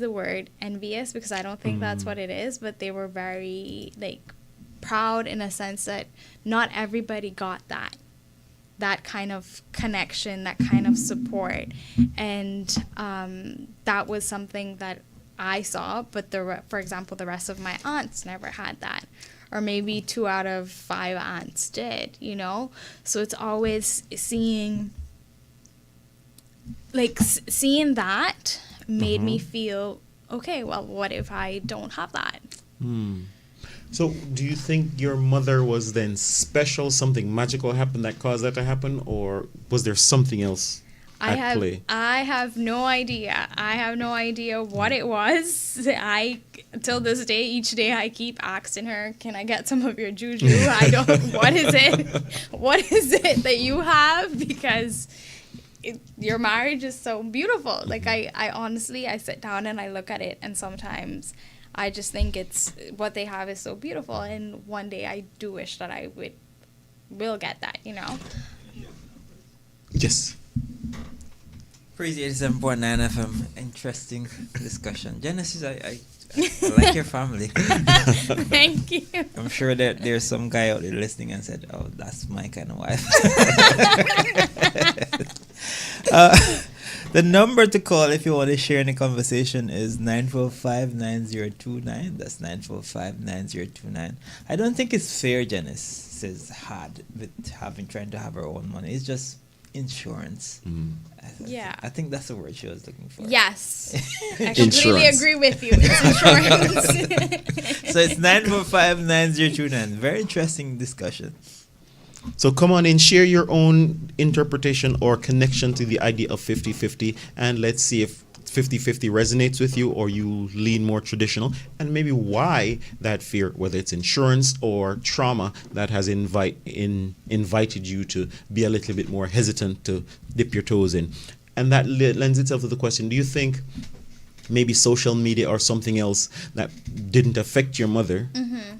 the word envious because I don't think that's what it is, but they were very like proud in a sense that not everybody got that kind of connection, that kind of support. And that was something that I saw, but for example, the rest of my aunts never had that. Or maybe 2 out of 5 aunts did, you know? So it's always seeing that made me feel, okay, well, what if I don't have that? So do you think your mother was then special, something magical happened that caused that to happen, or was there something else at play? I have no idea. I have no idea what it was. Till this day, each day I keep asking her, can I get some of your juju? What is it? What is it that you have? Because your marriage is so beautiful. Like I honestly, I sit down and I look at it, and sometimes I just think it's what they have is so beautiful, and one day I do wish that I will get that, you know. Yes. Praise 87.9 FM. Interesting discussion. Genesis, I like your family. Thank you. I'm sure that there's some guy out there listening and said, oh, that's my kind of wife. The number to call if you want to share in the conversation is 945-9029. That's 945-9029. I don't think it's fair, Janice is hard with trying to have her own money. It's just insurance. Yeah. I think that's the word she was looking for. Yes. I completely agree with you. It's insurance. So it's 945-9029. Very interesting discussion. So come on in, share your own interpretation or connection to the idea of 50-50, and let's see if 50-50 resonates with you or you lean more traditional, and maybe why that fear, whether it's insurance or trauma, that has invited you to be a little bit more hesitant to dip your toes in. And that lends itself to the question, do you think maybe social media or something else that didn't affect your mother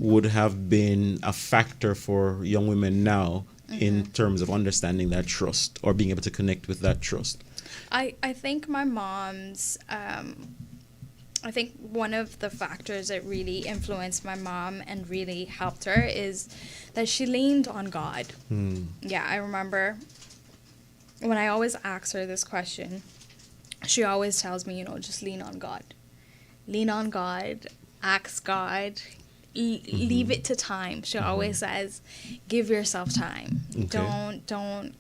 would have been a factor for young women now in terms of understanding that trust or being able to connect with that trust? I think my mom's, I think one of the factors that really influenced my mom and really helped her is that she leaned on God. Yeah, I remember when I always ask her this question, she always tells me, just lean on God. Lean on God, ask God, leave it to time. She always says, give yourself time. Okay.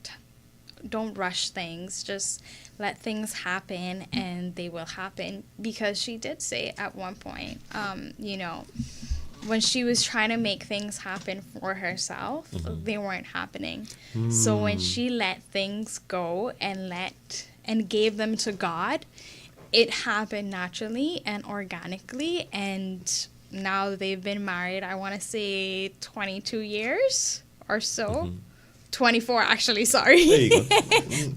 Don't rush things. Just let things happen, and they will happen. Because she did say at one point, when she was trying to make things happen for herself, they weren't happening. So when she let things go and gave them to God, it happened naturally and organically. And now they've been married, I want to say 22 years or so. 24, actually, sorry. There you go.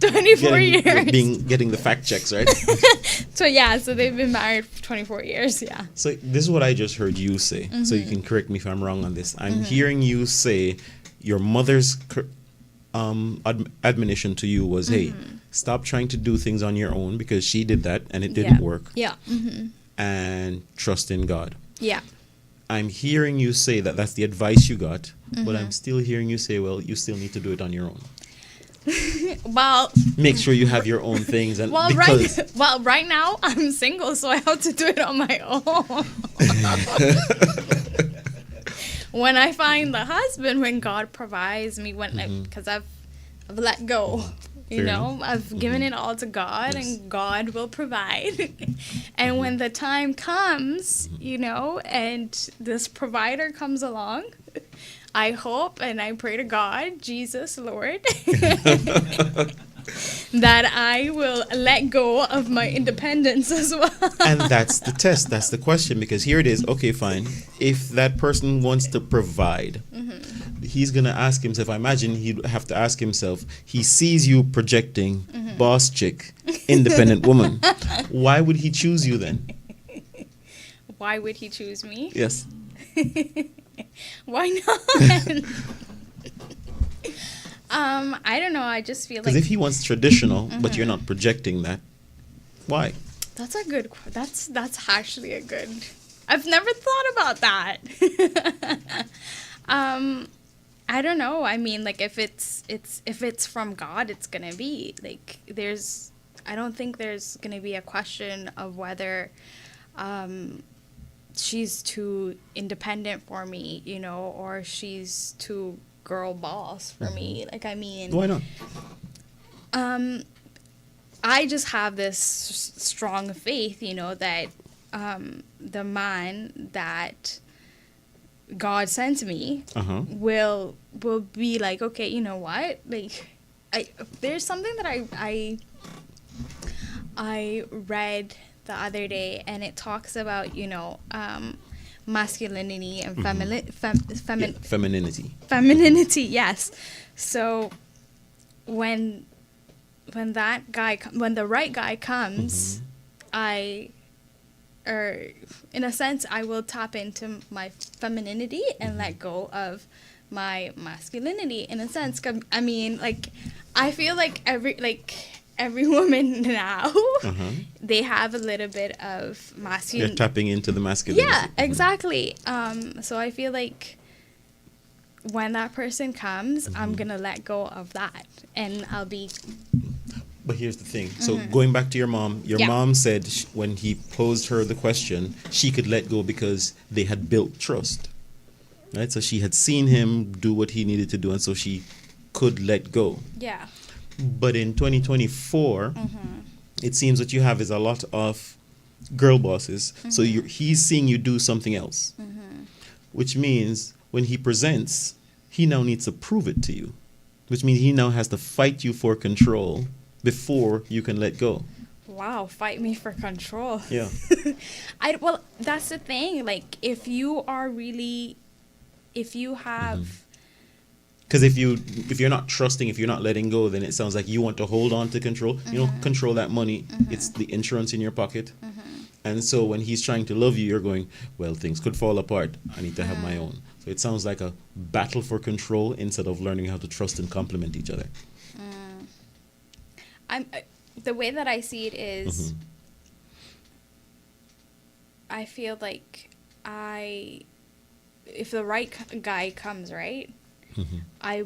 24 years. Getting the fact checks, right? So they've been married for 24 years, yeah. So this is what I just heard you say. So you can correct me if I'm wrong on this. I'm hearing you say your mother's admonition to you was, hey, stop trying to do things on your own, because she did that and it didn't work. Yeah. And trust in God. Yeah. I'm hearing you say that that's the advice you got, but I'm still hearing you say, well, you still need to do it on your own. Well, make sure you have your own things. And right now I'm single, so I have to do it on my own. When I find the husband, when God provides me, because I've let go. I've given it all to God, and God will provide. And when the time comes, and this provider comes along, I hope and I pray to God, Jesus, Lord, that I will let go of my independence as well. And that's the test. That's the question, because here it is. Okay, fine. If that person wants to provide, he's going to ask himself, I imagine he'd have to ask himself, he sees you projecting boss chick, independent woman. Why would he choose you then? Why would he choose me? Yes. Why not? I don't know. I just feel like... Because if he wants traditional, but you're not projecting that, why? That's a good. That's actually a good. I've never thought about that. I don't know. I mean, like if it's from God, it's gonna be like there's. I don't think there's gonna be a question of whether, she's too independent for me, you know, or she's too girl boss for me. Like I mean, Why not? I just have this strong faith, you know, that the man that God sent me will be like, okay, you know what? Like, there's something that I read the other day, and it talks about, you know, masculinity and Femininity. Femininity, yes. So when that guy, when the right guy comes, in a sense, I will tap into my femininity and let go of my masculinity. In a sense, 'cause, I mean, like, I feel like every woman now, they have a little bit of masculine. You're tapping into the masculinity. Yeah, exactly. So I feel like when that person comes, I'm gonna let go of that, and I'll be. But here's the thing. So going back to your mom mom said when he posed her the question, she could let go because they had built trust. Right? So she had seen him do what he needed to do, and so she could let go. Yeah. But in 2024, it seems what you have is a lot of girl bosses. So he's seeing you do something else, which means when he presents, he now needs to prove it to you, which means he now has to fight you for control before you can let go. Wow, fight me for control. Yeah. Well, that's the thing. Like, if you have. Because if you're not trusting, if you're not letting go, then it sounds like you want to hold on to control. You know, control that money. It's the insurance in your pocket. And so when he's trying to love you, you're going, well, things could fall apart. I need to have my own. So it sounds like a battle for control instead of learning how to trust and complement each other. The way that I see it is, I feel like if the right guy comes, right, I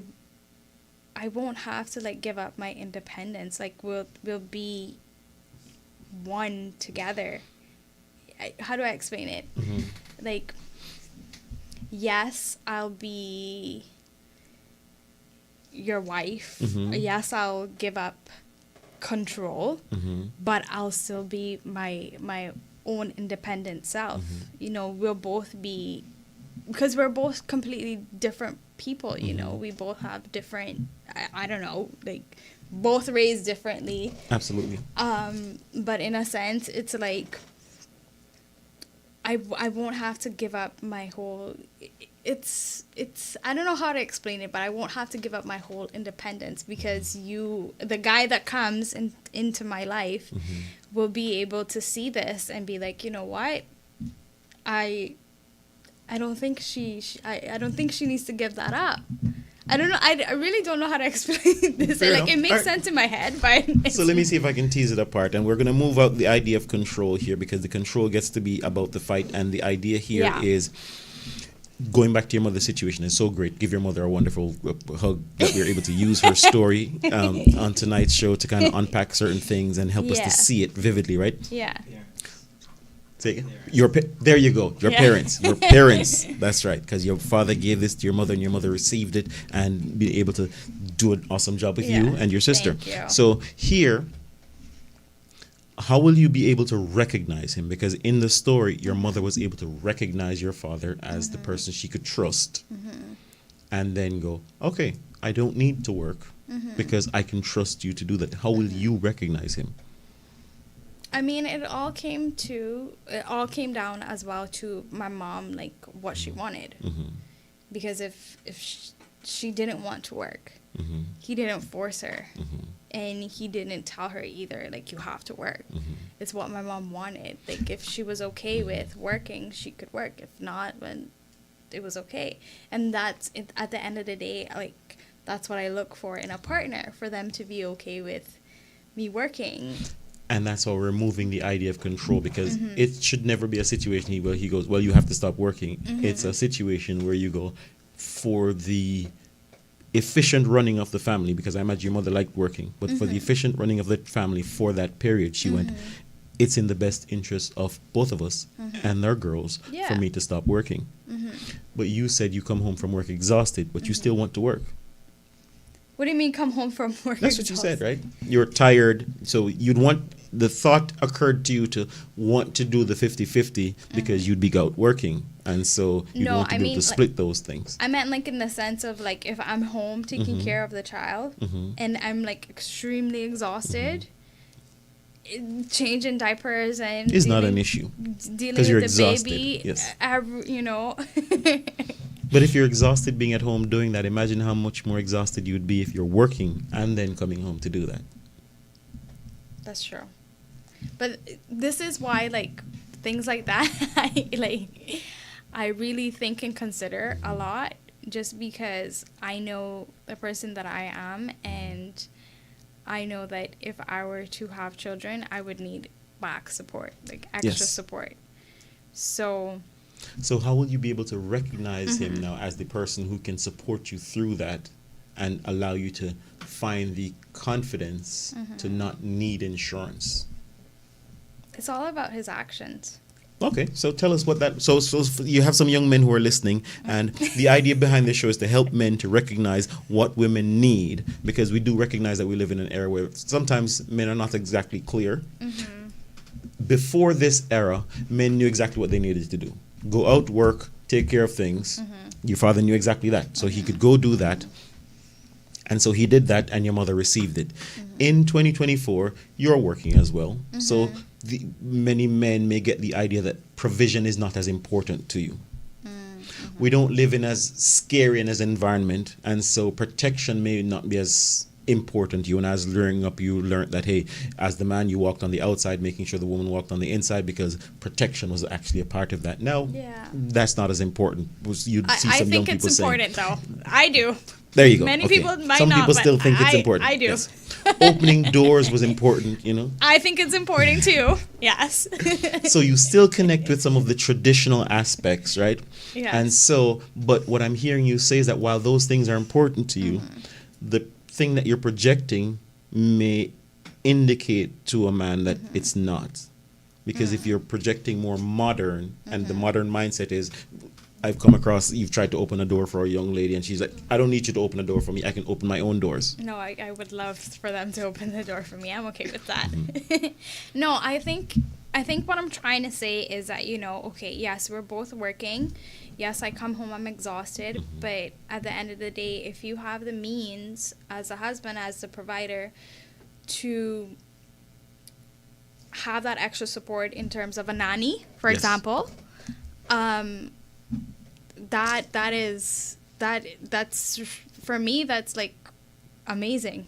won't have to like give up my independence. Like we'll be one together. How do I explain it? Like, yes, I'll be your wife. Yes, I'll give up control, but I'll still be my own independent self. You know, we'll both be, because we're both completely different people, you know, we both have different, I don't know, like both raised differently. Absolutely. But in a sense, it's like I won't have to give up my whole, it's I don't know how to explain it, but I won't have to give up my whole independence, because the guy that comes into my life will be able to see this and be like, you know what, I don't think I don't think she needs to give that up. I don't know. I really don't know how to explain this. Fair Like enough. it makes sense in my head, but So let me see if I can tease it apart. And we're going to move out the idea of control here, because the control gets to be about the fight. And the idea here is going back to your mother's situation is so great. Give your mother a wonderful hug that we were able to use her story on tonight's show to kind of unpack certain things and help us to see it vividly, right? Yeah. Say there you go. Your parents. Your parents. That's right. Because your father gave this to your mother, and your mother received it and be able to do an awesome job with you and your sister. Thank you. So here, how will you be able to recognize him? Because in the story, your mother was able to recognize your father as the person she could trust, and then go, okay, I don't need to work because I can trust you to do that. How will you recognize him? I mean, it all came down as well to my mom, like what she wanted. Because if she didn't want to work, he didn't force her, and he didn't tell her either, like, you have to work. It's what my mom wanted. Like, if she was okay with working, she could work. If not, then it was okay. And that's it, at the end of the day, like, that's what I look for in a partner, for them to be okay with me working. And that's how we're removing the idea of control, because it should never be a situation where he goes, well, you have to stop working. It's a situation where you go, for the efficient running of the family, because I imagine your mother liked working, but for the efficient running of the family for that period, she went, it's in the best interest of both of us and our girls for me to stop working. But you said you come home from work exhausted, but you still want to work. What do you mean come home from work? That's what you said, right? You're tired, so you'd want, the thought occurred to you to want to do the 50-50 because you'd be out working, and so you'd want to be able to split those things. I meant like in the sense of like if I'm home taking care of the child and I'm like extremely exhausted, changing diapers and It's not an issue dealing because you're with the exhausted. baby, Yes. you know. But if you're exhausted being at home doing that, imagine how much more exhausted you would be if you're working and then coming home to do that. That's true. But this is why, like, things like that, I really think and consider a lot, just because I know the person that I am, and I know that if I were to have children, I would need back support, like extra support. So how will you be able to recognize him now as the person who can support you through that and allow you to find the confidence to not need insurance? It's all about his actions. Okay, so tell us what that, so you have some young men who are listening, and the idea behind this show is to help men to recognize what women need, because we do recognize that we live in an era where sometimes men are not exactly clear. Before this era, men knew exactly what they needed to do. Go out, work, take care of things. Your father knew exactly that, so he could go do that. And so he did that, and your mother received it. In 2024, you're working as well. So many men may get the idea that provision is not as important to you. We don't live in as scary an environment, and so protection may not be as important to you. And as growing up, you learned that, hey, as the man, you walked on the outside, making sure the woman walked on the inside, because protection was actually a part of that. Now, that's not as important. You'd see some young people saying, I think it's important, though. I do. There you go. Many people might Some not, people but still think it's important. I do. Yes. Opening doors was important, you know. I think it's important too. Yes. So you still connect with some of the traditional aspects, right? Yes. And so, but what I'm hearing you say is that while those things are important to you, the thing that you're projecting may indicate to a man that it's not. Because if you're projecting more modern, and the modern mindset is, I've come across, you've tried to open a door for a young lady and she's like, I don't need you to open a door for me, I can open my own doors. No, I would love for them to open the door for me. I'm okay with that. No, I think what I'm trying to say is that, you know, okay, yes, we're both working. Yes, I come home, I'm exhausted. But at the end of the day, if you have the means as a husband, as the provider, to have that extra support in terms of a nanny, for example, that's for me, that's like amazing,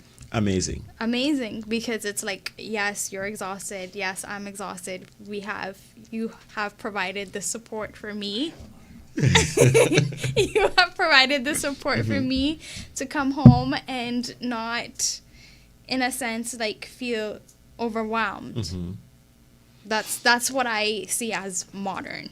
because it's like, yes, you're exhausted, yes, I'm exhausted, you have provided the support for me. You have provided the support for me to come home and not, in a sense, like feel overwhelmed. That's what I see as modern.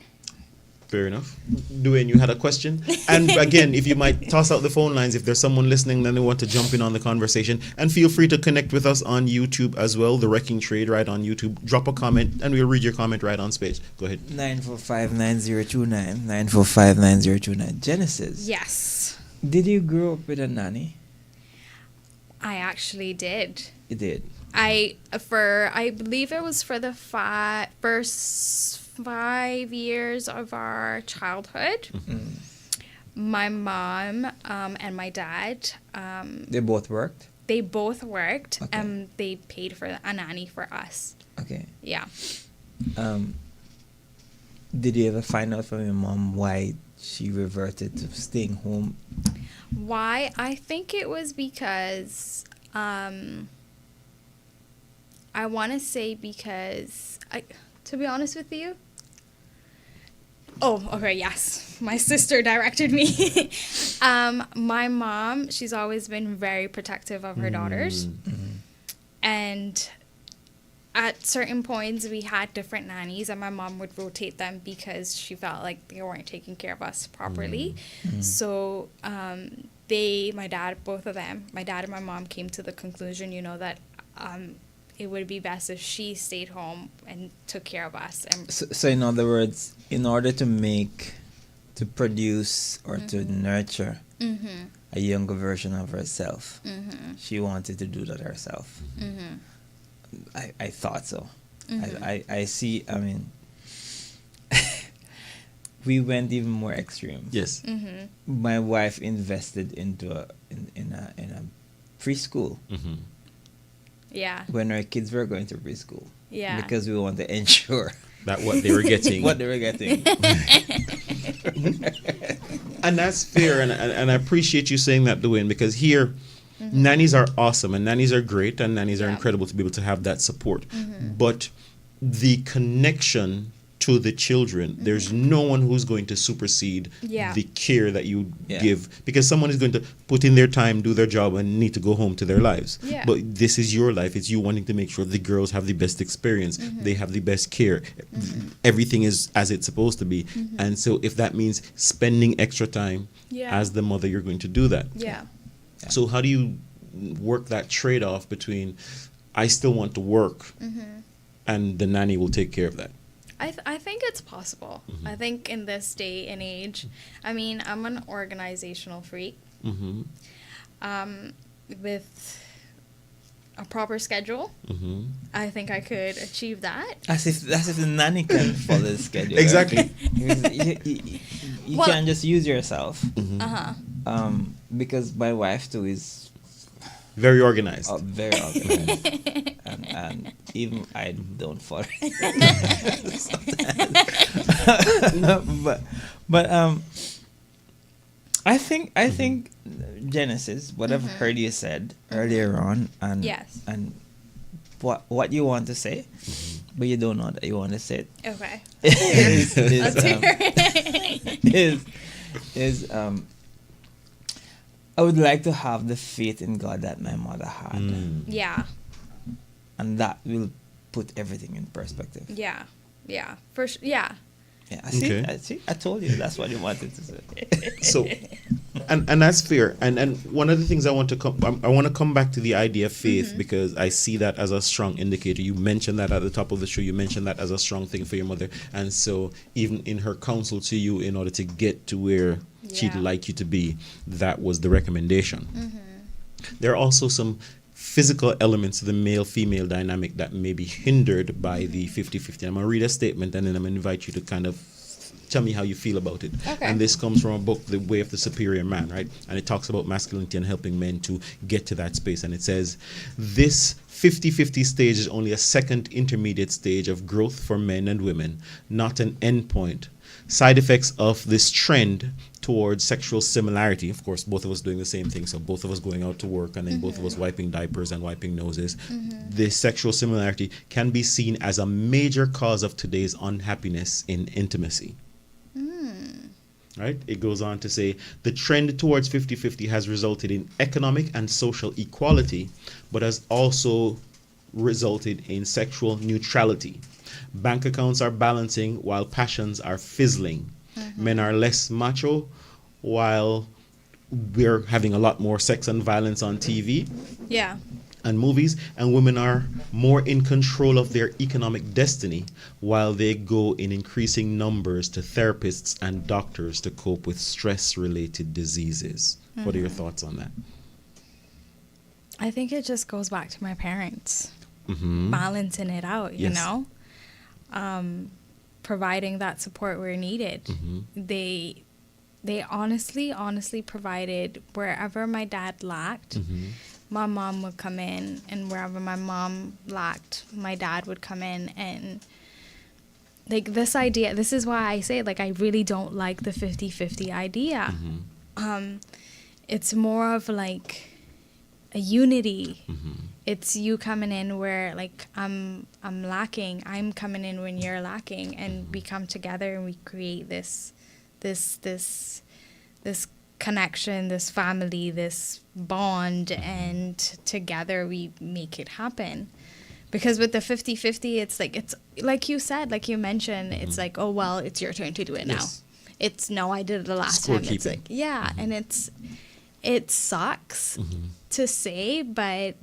Fair enough. Duane, you had a question? And again, if you might toss out the phone lines, if there's someone listening and they want to jump in on the conversation, and feel free to connect with us on YouTube as well, The Wrecking Trade, right on YouTube. Drop a comment and we'll read your comment right on space. Go ahead. 945-9029. 945-9029. Genesis. Yes. Did you grow up with a nanny? I actually did. You did? I believe it was for the first 5 years of our childhood. My mom and my dad, they both worked? They both worked, Okay. and they paid for a nanny for us. Okay. Yeah. Did you ever find out from your mom why she reverted to staying home? Why? I think it was because I want to say because to be honest with you. Oh, okay, yes. My sister directed me. My mom, she's always been very protective of her daughters. And at certain points we had different nannies, and my mom would rotate them because she felt like they weren't taking care of us properly. So my dad, both of them, my dad and my mom, came to the conclusion, that it would be best if she stayed home and took care of us. And So in other words, in order to produce or to nurture a younger version of herself, she wanted to do that herself. I thought so. I see. I mean, we went even more extreme. Yes. My wife invested into in a preschool yeah, when our kids were going to preschool. Yeah. Because we want to ensure That what they were getting. what they were getting. And that's fair, and I appreciate you saying that, Dwayne, because here nannies are awesome and nannies are great and nannies are Yeah. incredible to be able to have that support. But the connection to the children, there's no one who's going to supersede Yeah. the care that you Yeah. give, because someone is going to put in their time, do their job, and need to go home to their lives. Yeah. But this is your life. It's you wanting to make sure the girls have the best experience, they have the best care, everything is as it's supposed to be. And so if that means spending extra time Yeah. as the mother, you're going to do that. yeah. So how do you work that trade-off between I still want to work and the nanny will take care of that? I think it's possible. I think in this day and age, I mean, I'm an organizational freak. With a proper schedule, I think I could achieve that. As if the nanny can follow the schedule. Exactly. You Well- can't just use yourself. Because my wife too is Very organized. very organized, and even I don't follow. but I think Genesis, whatever heard you said earlier on, and Yes. and what you want to say, but you don't know that you want to say it. Okay. is, is I would like to have the faith in God that my mother had, Yeah. and that will put everything in perspective. Yeah. Yeah. For sure. Yeah. Yeah, Okay. I told you that's what you wanted to say. So, and that's fair. And one of the things I want to come back to the idea of faith, because I see that as a strong indicator. You mentioned that at the top of the show. You mentioned that as a strong thing for your mother, and so even in her counsel to you, in order to get to where she'd Yeah. like you to be, that was the recommendation. There are also some physical elements to the male-female dynamic that may be hindered by the 50-50. I'm going to read a statement and then I'm going to invite you to kind of tell me how you feel about it. Okay. And this comes from a book, The Way of the Superior Man, right? And it talks about masculinity and helping men to get to that space. And it says, this 50-50 stage is only a second intermediate stage of growth for men and women, not an end point. Side effects of this trend towards sexual similarity, of course, both of us doing the same thing, so both of us going out to work and then both of us wiping diapers and wiping noses. This sexual similarity can be seen as a major cause of today's unhappiness in intimacy. Right? It goes on to say, the trend towards 50-50 has resulted in economic and social equality, but has also resulted in sexual neutrality. Bank accounts are balancing while passions are fizzling. Men are less macho while we're having a lot more sex and violence on TV Yeah. and movies, and women are more in control of their economic destiny while they go in increasing numbers to therapists and doctors to cope with stress-related diseases. What are your thoughts on that? I think it just goes back to my parents Mm-hmm. balancing it out, you Yes. know? Providing that support where needed. Mm-hmm. They honestly provided wherever my dad lacked. Mm-hmm. My mom would come in, and wherever my mom lacked, my dad would come in. And like this idea, this is why I say, like, I really don't like the 50-50 idea. It's more of like a unity. It's you coming in where like I'm lacking, I'm coming in when you're lacking, and we come together and we create this connection, this family, this bond, and together we make it happen. Because with the 50-50, it's like you said, like you mentioned, it's like, oh, well, it's your turn to do it now. Yes. It's, no, I did it the last time. It's Scorekeeping. like, yeah. And it sucks to say, but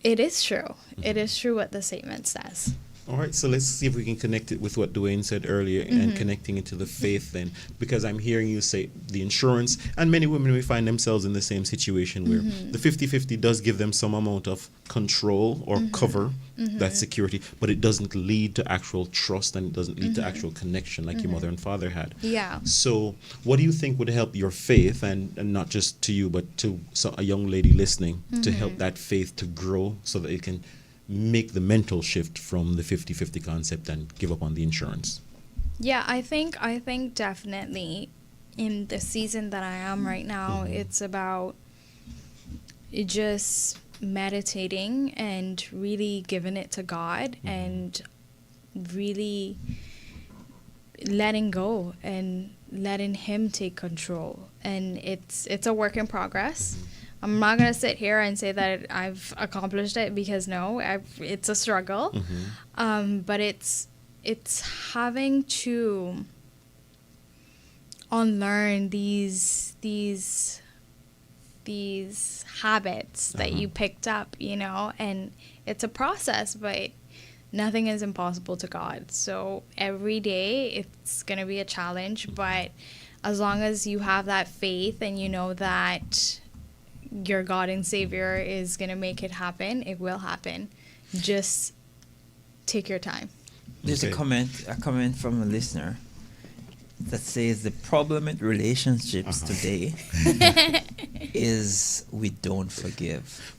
it is true. It is true what the statement says. All right, so let's see if we can connect it with what Dwayne said earlier and connecting it to the faith then, because I'm hearing you say the insurance, and many women may find themselves in the same situation where the 50-50 does give them some amount of control or cover, that security, but it doesn't lead to actual trust, and it doesn't lead to actual connection like your mother and father had. Yeah. So what do you think would help your faith, and not just to you, but to a young lady listening, to help that faith to grow so that it can make the mental shift from the 50-50 concept and give up on the insurance? Yeah, I think definitely in the season that I am right now, it's about just meditating and really giving it to God and really letting go and letting Him take control. And it's a work in progress. I'm not going to sit here and say that I've accomplished it, because no, it's a struggle. But it's having to unlearn these habits that you picked up, and it's a process, but nothing is impossible to God. So every day it's going to be a challenge, but as long as you have that faith and you know that your God and Savior is going to make it happen, it will happen. Just take your time. There's a comment from a listener that says the problem with relationships today is we don't forgive.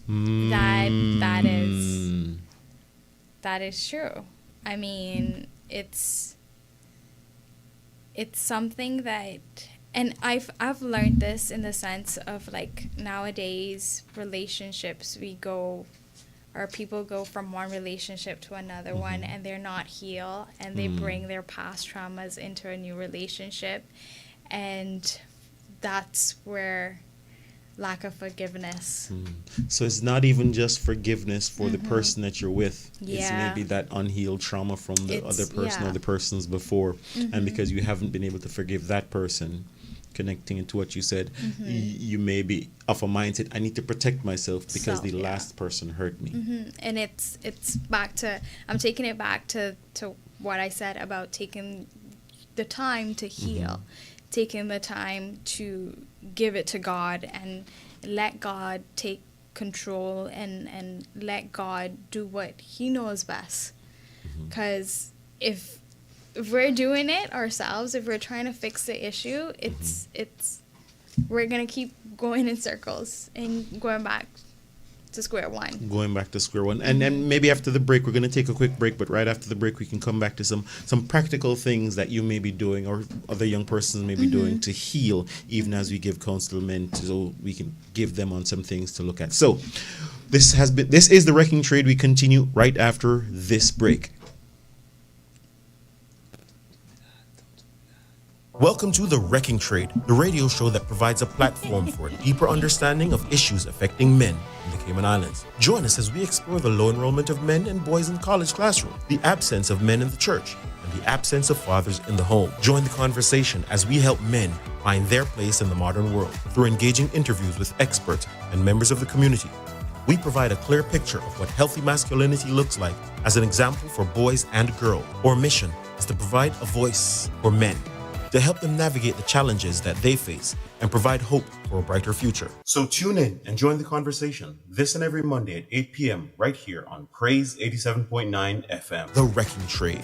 That is true. I mean, it's something that, and I've learned this in the sense of, like, nowadays relationships, people go from one relationship to another one, and they're not healed, and they bring their past traumas into a new relationship, and that's where lack of forgiveness. So it's not even just forgiveness for the person that you're with. Yeah. It's maybe that unhealed trauma from the other person or yeah. the persons before. And because you haven't been able to forgive that person, connecting it to what you said, you may be of a mindset, I need to protect myself because the last person hurt me. And it's back to, I'm taking it back to what I said about taking the time to heal, taking the time to give it to God and let God take control and let God do what He knows best. Because if we're doing it ourselves, if we're trying to fix the issue, we're gonna keep going in circles and going back to square one. And then maybe after the break, we're going to take a quick break, but right after the break we can come back to some practical things that you may be doing or other young persons may be doing to heal, even as we give counseling, so we can give them on some things to look at. So this is The Wrecking Trade. We continue right after this break. Welcome to The Wrecking Trade, the radio show that provides a platform for a deeper understanding of issues affecting men in the Cayman Islands. Join us as we explore the low enrollment of men and boys in college classrooms, the absence of men in the church, and the absence of fathers in the home. Join the conversation as we help men find their place in the modern world through engaging interviews with experts and members of the community. We provide a clear picture of what healthy masculinity looks like as an example for boys and girls. Our mission is to provide a voice for men, to help them navigate the challenges that they face and provide hope for a brighter future. So tune in and join the conversation this and every Monday at 8 p.m. right here on Praise 87.9 FM. The Wrecking Trade.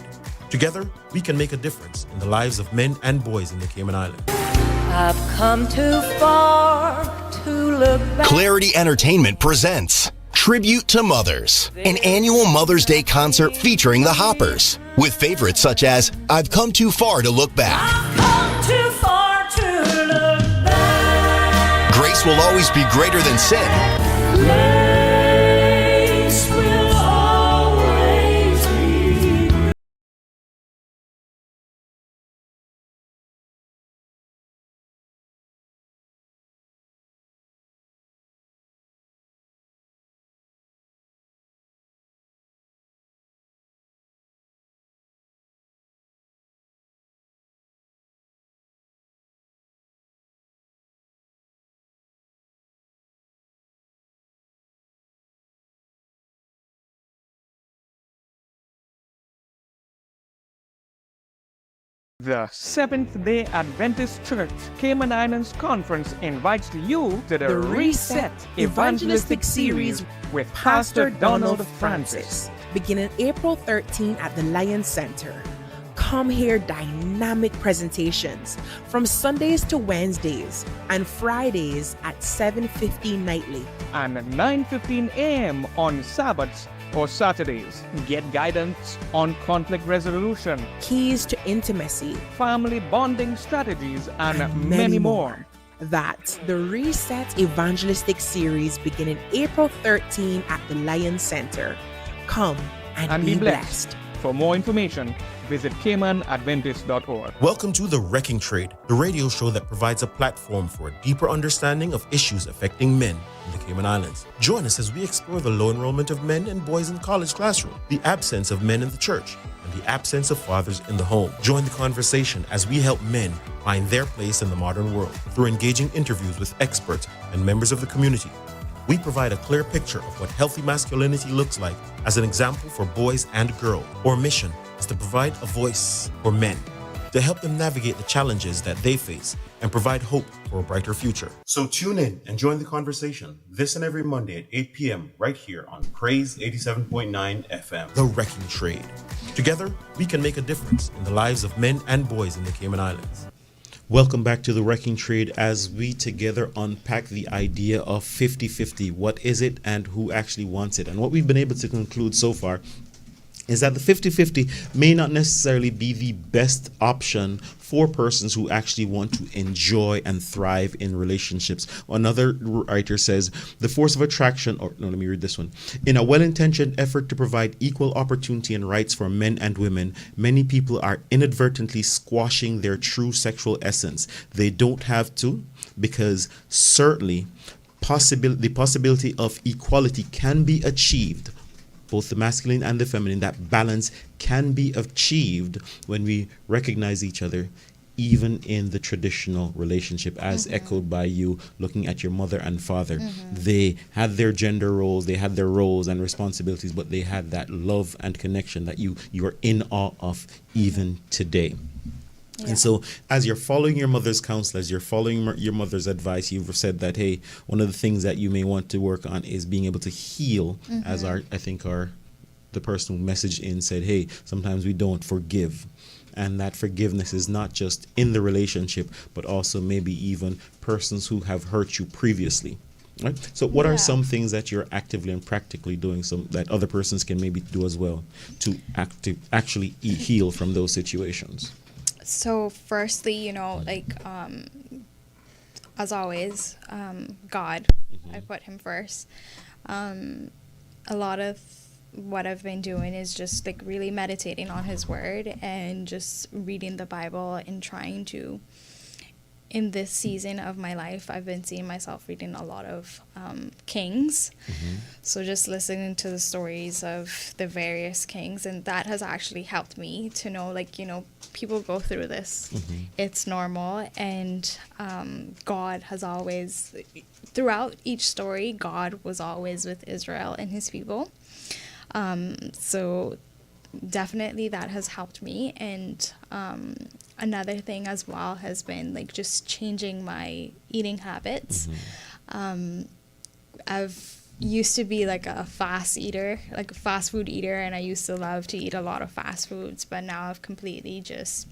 Together, we can make a difference in the lives of men and boys in the Cayman Islands. I've come too far to look back. Clarity Entertainment presents Tribute to Mothers, an annual Mother's Day concert featuring the Hoppers, with favorites such as I've Come Too Far to Look Back. I've come too far to look back. Grace Will Always Be Greater Than Sin. The Seventh-day Adventist Church Cayman Islands Conference invites you to the Reset Evangelistic Series with Pastor Donald Francis. Beginning April 13 at the Lion Center. Come hear dynamic presentations from Sundays to Wednesdays and Fridays at 7:15 nightly. And at 9:15 a.m. on Sabbaths or Saturdays. Get guidance on conflict resolution, Keys to intimacy, family bonding strategies, and many more. That's the Reset Evangelistic Series beginning April 13 at the Lion Center. Come and be blessed. For more information, visit caymanadventist.org. Welcome to The Wrecking Trade, the radio show that provides a platform for a deeper understanding of issues affecting men in the Cayman Islands. Join us as we explore the low enrollment of men and boys in college classroom, the absence of men in the church, and the absence of fathers in the home. Join the conversation as we help men find their place in the modern world through engaging interviews with experts and members of the community. We provide a clear picture of what healthy masculinity looks like as an example for boys and girls. Our mission is to provide a voice for men, to help them navigate the challenges that they face and provide hope for a brighter future. So tune in and join the conversation this and every Monday at 8 p.m. right here on Praise 87.9 FM. The Wrecking Trade. Together, we can make a difference in the lives of men and boys in the Cayman Islands. Welcome back to The Wrecking Trade as we together unpack the idea of 50-50. What is it and who actually wants it? And what we've been able to conclude so far is that the 50-50 may not necessarily be the best option for persons who actually want to enjoy and thrive in relationships. Another writer says, the force of attraction, or no, let me read this one. In a well-intentioned effort to provide equal opportunity and rights for men and women, many people are inadvertently squashing their true sexual essence. They don't have to, because certainly the possibility of equality can be achieved, both the masculine and the feminine. That balance can be achieved when we recognize each other, even in the traditional relationship, as echoed by you looking at your mother and father. They had their gender roles, they had their roles and responsibilities, but they had that love and connection that you are in awe of even today. Yeah. And so as you're following your mother's counsel, as you're following your mother's advice, you've said that, hey, one of the things that you may want to work on is being able to heal, as the person who messaged in said, hey, sometimes we don't forgive. And that forgiveness is not just in the relationship, but also maybe even persons who have hurt you previously. Right? So what are some things that you're actively and practically doing that other persons can maybe do as well to actually heal from those situations? So firstly, as always, God, I put him first. A lot of what I've been doing is just like really meditating on his word and just reading the Bible and trying to, in this season of my life, I've been seeing myself reading a lot of kings. So just listening to the stories of the various kings, and that has actually helped me to know, people go through this. It's normal, and God has always, throughout each story, God was always with Israel and his people. So definitely that has helped me. And another thing as well has been just changing my eating habits. I've used to be a fast eater, a fast food eater, and I used to love to eat a lot of fast foods, but now I've completely just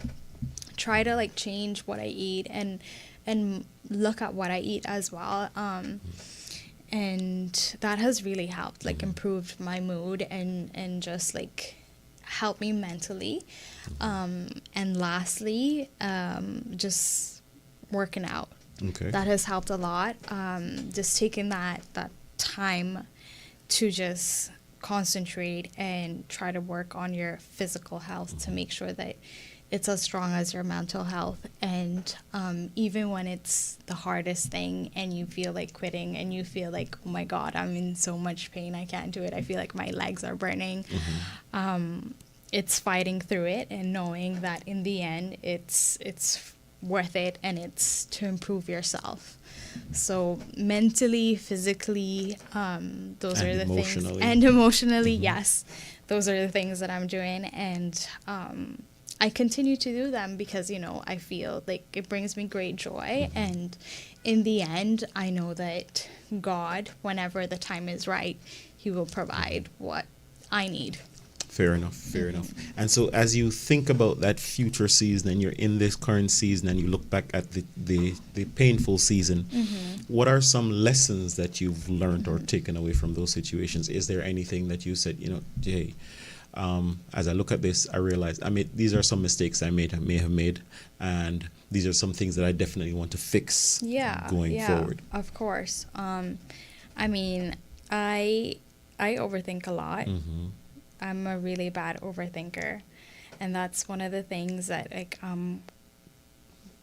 try to change what I eat and look at what I eat as well. And that has really helped, improved my mood and just helped me mentally. And lastly, just working out. Okay. That has helped a lot. Just taking that time to just concentrate and try to work on your physical health to make sure that it's as strong as your mental health. And even when it's the hardest thing and you feel like quitting and you feel like, oh my God, I'm in so much pain, I can't do it, I feel like my legs are burning. It's fighting through it and knowing that in the end it's worth it, and it's to improve yourself. So mentally, physically, those are the things, and emotionally, yes, those are the things that I'm doing. And I continue to do them because, you know, I feel like it brings me great joy. And in the end, I know that God, whenever the time is right, he will provide what I need. Fair enough, fair enough. And so as you think about that future season and you're in this current season and you look back at the painful season, what are some lessons that you've learned or taken away from those situations? Is there anything that you said, you know, hey, as I look at this, I realize these are some mistakes I may have made, and these are some things that I definitely want to fix going forward. Of course. I mean, I overthink a lot. I'm a really bad overthinker, and that's one of the things that like I'm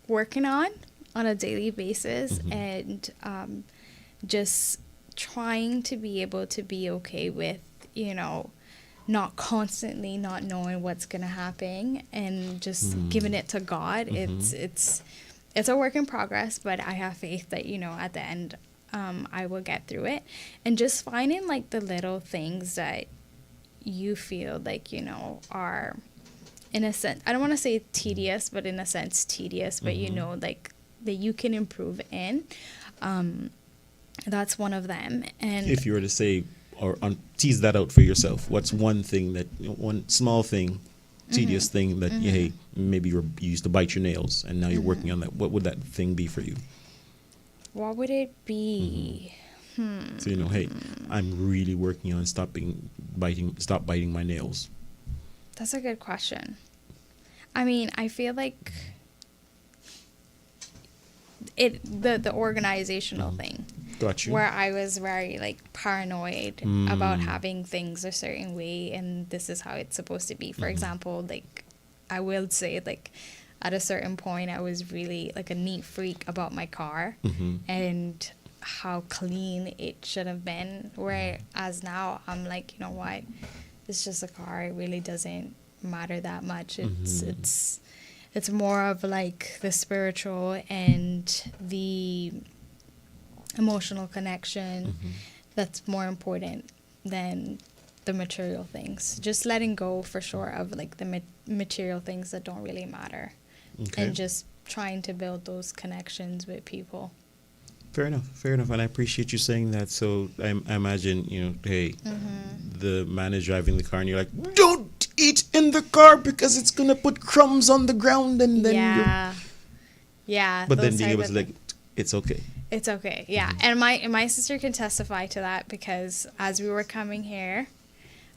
working on a daily basis, and just trying to be able to be okay with, you know, not constantly not knowing what's gonna happen and just giving it to God. It's a work in progress, but I have faith that, you know, at the end I will get through it. And just finding like the little things that you feel like, you know, are in a sense, I don't want to say tedious, but in a sense tedious, but you know, like that you can improve in. That's one of them. And if you were to say or tease that out for yourself, what's one thing that, you know, one small thing, tedious thing that hey, maybe you used to bite your nails and now you're working on that, what would that thing be for you? What would it be? So, you know, hey, I'm really working on stop biting my nails. That's a good question. I mean, I feel like the organizational thing. Got you. Where I was very like paranoid about having things a certain way and this is how it's supposed to be. For example, like I will say like at a certain point I was really like a neat freak about my car and how clean it should have been, whereas now I'm like, you know what, it's just a car, it really doesn't matter that much. It's more of like the spiritual and the emotional connection that's more important than the material things. Just letting go for sure of like the material things that don't really matter, and just trying to build those connections with people. Fair enough, and I appreciate you saying that. So I imagine, you know, hey, the man is driving the car and you're like, don't eat in the car because it's gonna put crumbs on the ground, and then but then being able to like, it's okay. It's okay, yeah. And my sister can testify to that because as we were coming here,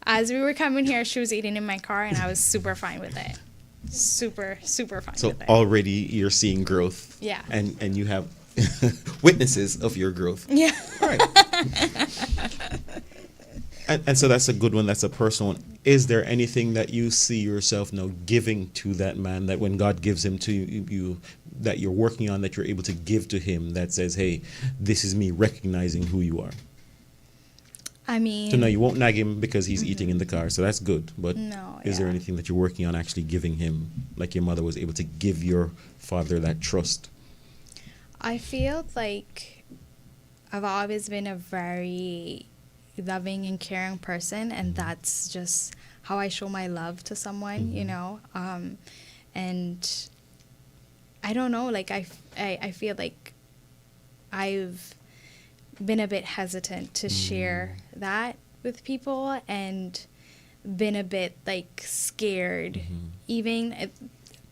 she was eating in my car and I was super fine with it. Super fine with it. So already you're seeing growth. Yeah. And you have witnesses of your growth. Yeah. All right. and so that's a good one. That's a personal one. Is there anything that you see yourself now giving to that man, that when God gives him to you, that you're working on, that you're able to give to him, that says, hey, this is me recognizing who you are? I mean, so no, you won't nag him because he's eating in the car, so that's good. But no, is there anything that you're working on actually giving him, like your mother was able to give your father that trust? I feel like I've always been a very loving and caring person, and that's just how I show my love to someone, you know. And I don't know, like I feel like I've been a bit hesitant to share that with people and been a bit like scared even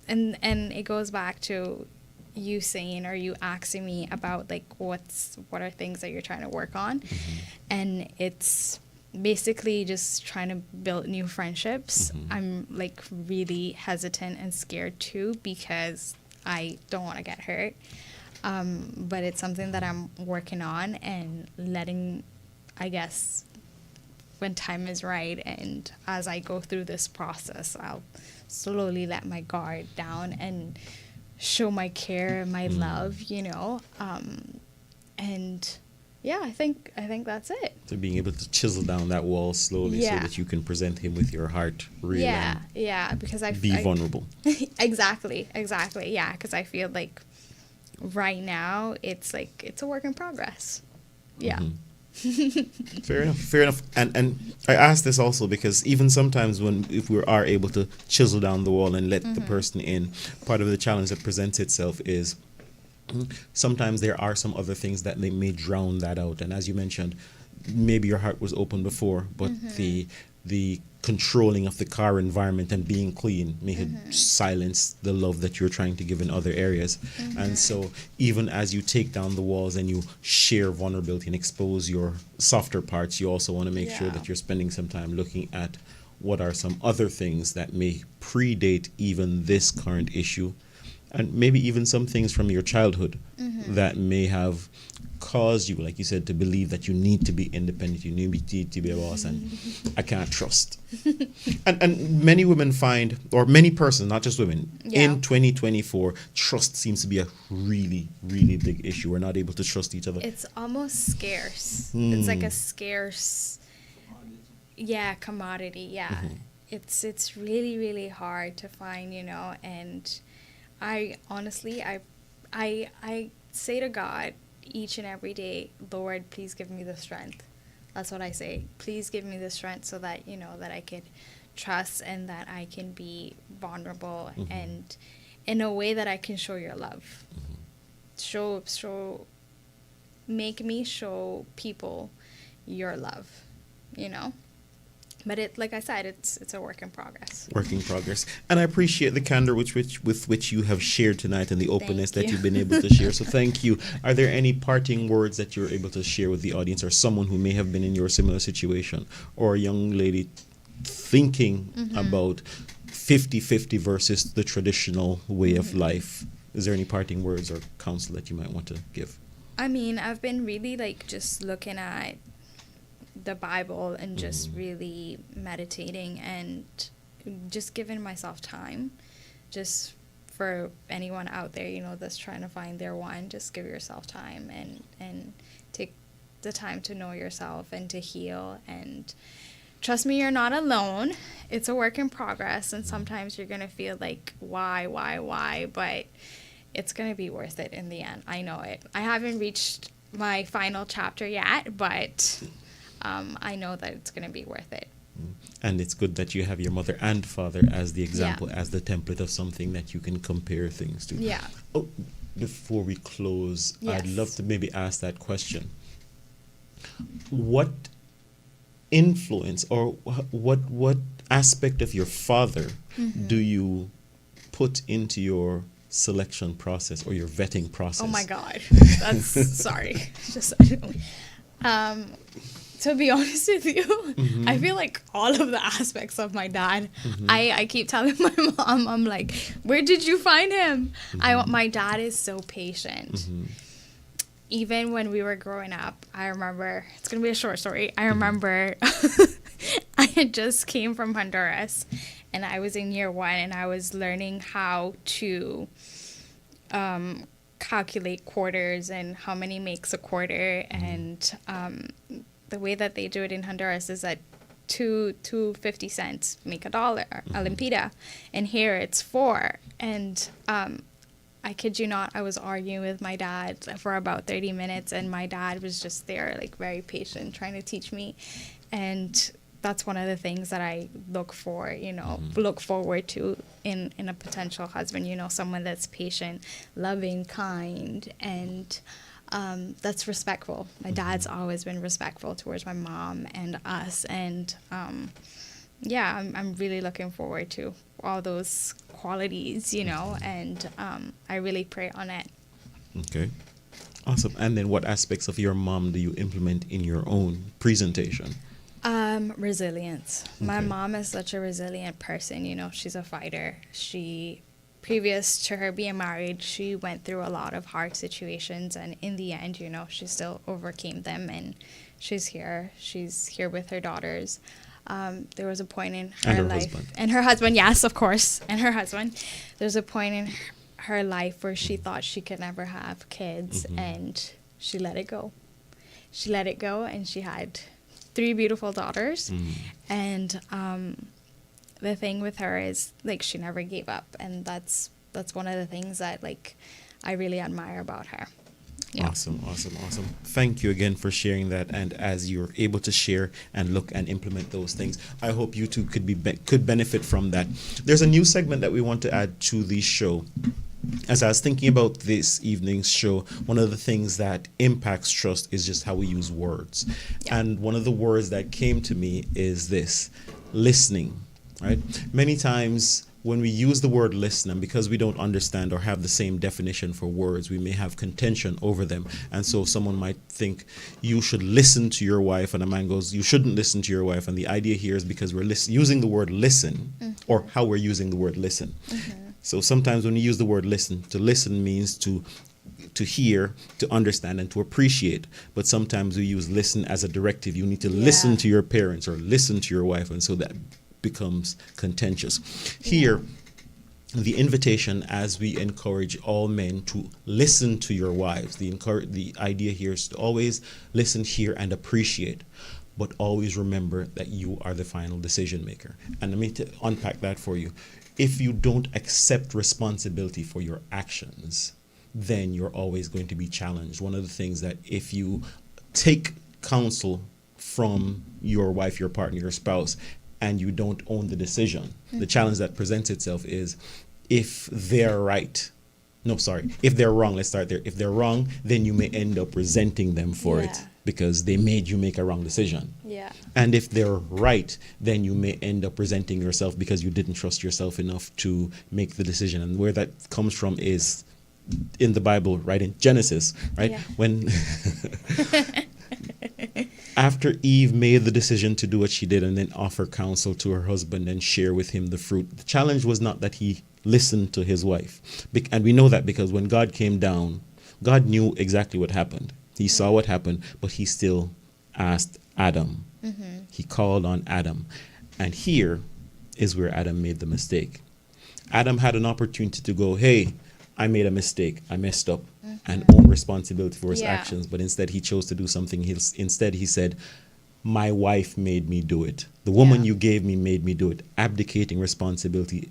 and it goes back to you saying or you asking me about like what are things that you're trying to work on, and it's basically just trying to build new friendships. I'm like really hesitant and scared too because I don't want to get hurt, but it's something that I'm working on and letting, I guess, when time is right and as I go through this process, I'll slowly let my guard down and show my care and my love, you know. And yeah, I think that's it. So being able to chisel down that wall slowly so that you can present him with your heart real and because be vulnerable. Exactly, yeah, because I feel like right now it's like it's a work in progress. Yeah. Fair enough. Fair enough. And I ask this also because even sometimes if we are able to chisel down the wall and let the person in, part of the challenge that presents itself is sometimes there are some other things that they may drown that out. And as you mentioned, maybe your heart was open before, but the controlling of the car environment and being clean may have silenced the love that you're trying to give in other areas. And so even as you take down the walls and you share vulnerability and expose your softer parts, you also want to make sure that you're spending some time looking at what are some other things that may predate even this current issue, and maybe even some things from your childhood that may have caused you, like you said, to believe that you need to be independent, you need to be a boss, and I can't trust. and many women find, or many persons, not just women, in 2024, trust seems to be a really, really big issue. We're not able to trust each other. It's almost scarce. It's like a scarce, commodity. It's really, really hard to find, and I honestly, I say to God each and every day, Lord, please give me the strength. That's what I say. Please give me the strength so that, that I can trust and that I can be vulnerable and in a way that I can show your love. Make me show people your love, But like I said, it's a work in progress. Work in progress. And I appreciate the candor with which you have shared tonight and the openness that you've been able to share. So thank you. Are there any parting words that you're able to share with the audience, or someone who may have been in your similar situation, or a young lady thinking about 50-50 versus the traditional way of life? Is there any parting words or counsel that you might want to give? I mean, I've been really just looking at the Bible and just really meditating and just giving myself time. Just for anyone out there, that's trying to find their one, just give yourself time and take the time to know yourself and to heal. And trust me, you're not alone. It's a work in progress, and sometimes you're going to feel like, why? But it's going to be worth it in the end. I know it. I haven't reached my final chapter yet, but I know that it's going to be worth it. And it's good that you have your mother and father as the example, as the template of something that you can compare things to. Yeah. Oh, before we close, I'd love to maybe ask that question. What influence or what aspect of your father do you put into your selection process or your vetting process? Oh my God. That's sorry. Just to be honest with you, I feel like all of the aspects of my dad. I keep telling my mom, I'm like, where did you find him? My dad is so patient. Even when we were growing up, I remember, it's going to be a short story. I remember I had just came from Honduras and I was in year 1 and I was learning how to calculate quarters and how many makes a quarter. And the way that they do it in Honduras is that 2 50 cents make $1, a limpida. And here it's 4. And I kid you not, I was arguing with my dad for about 30 minutes, and my dad was just there, very patient, trying to teach me. And that's one of the things that I look forward to in a potential husband, someone that's patient, loving, kind, and that's respectful. My dad's always been respectful towards my mom and us. And I'm really looking forward to all those qualities, and I really pray on it. Okay. Awesome. And then what aspects of your mom do you implement in your own presentation? Resilience. My mom is such a resilient person. She's a fighter. Previous to her being married, she went through a lot of hard situations, and in the end, she still overcame them, and she's here with her daughters. There was a point in her life, and her husband, yes, of course, and her husband. There's a point in her life where she thought she could never have kids, and she let it go. She let it go, and she had 3 beautiful daughters. And the thing with her is, she never gave up, and that's one of the things that, I really admire about her. Yeah. Awesome. Thank you again for sharing that. And as you're able to share and look and implement those things, I hope you too could benefit from that. There's a new segment that we want to add to the show. As I was thinking about this evening's show, one of the things that impacts trust is just how we use words. Yeah. And one of the words that came to me is this: listening, right? Many times when we use the word listen, and because we don't understand or have the same definition for words, we may have contention over them. And so someone might think you should listen to your wife, and a man goes, you shouldn't listen to your wife. And the idea here is because we're using the word listen, or how we're using the word listen. So sometimes when you use the word listen, to listen means to hear, to understand, and to appreciate. But sometimes we use listen as a directive. You need to listen to your parents or listen to your wife, and so that becomes contentious. Here, the invitation, as we encourage all men to listen to your wives, the idea here is to always listen, hear, and appreciate, but always remember that you are the final decision maker. And let me unpack that for you. If you don't accept responsibility for your actions, then you're always going to be challenged. One of the things that if you take counsel from your wife, your partner, your spouse, and you don't own the decision, the challenge that presents itself is if they're wrong, let's start there. If they're wrong, then you may end up resenting them for it because they made you make a wrong decision. Yeah. And if they're right, then you may end up resenting yourself because you didn't trust yourself enough to make the decision. And where that comes from is in the Bible, right, in Genesis, right? Yeah. When after Eve made the decision to do what she did and then offer counsel to her husband and share with him the fruit, the challenge was not that he listened to his wife. And we know that because when God came down, God knew exactly what happened. He saw what happened, but he still asked Adam. He called on Adam. And here is where Adam made the mistake. Adam had an opportunity to go, hey, I made a mistake. I messed up, and own responsibility for his actions. But instead, he chose to do something. Instead, he said, my wife made me do it. The woman you gave me made me do it. Abdicating responsibility.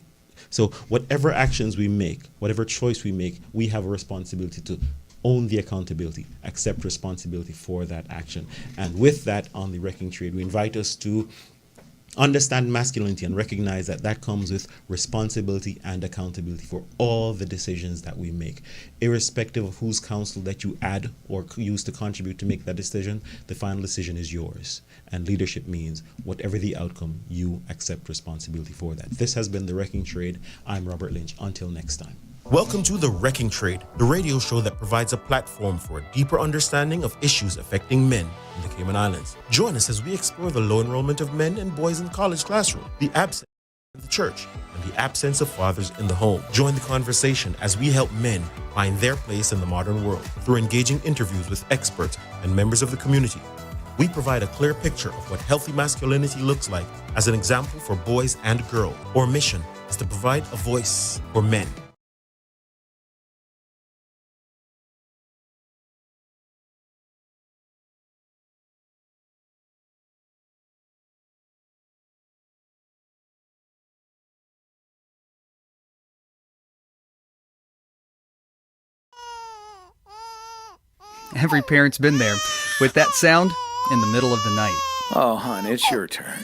So whatever actions we make, whatever choice we make, we have a responsibility to own the accountability, accept responsibility for that action. And with that, on the wrecking trade, we invite us to understand masculinity and recognize that that comes with responsibility and accountability for all the decisions that we make. Irrespective of whose counsel that you add or use to contribute to make that decision, the final decision is yours. And leadership means whatever the outcome, you accept responsibility for that. This has been The Wrecking Trade. I'm Robert Lynch. Until next time. Welcome to The Wrecking Trade, the radio show that provides a platform for a deeper understanding of issues affecting men in the Cayman Islands. Join us as we explore the low enrollment of men and boys in the college classroom, the absence of the church, and the absence of fathers in the home. Join the conversation as we help men find their place in the modern world through engaging interviews with experts and members of the community. We provide a clear picture of what healthy masculinity looks like as an example for boys and girls. Our mission is to provide a voice for men. Every parent's been there, with that sound in the middle of the night. Oh, hon, it's your turn.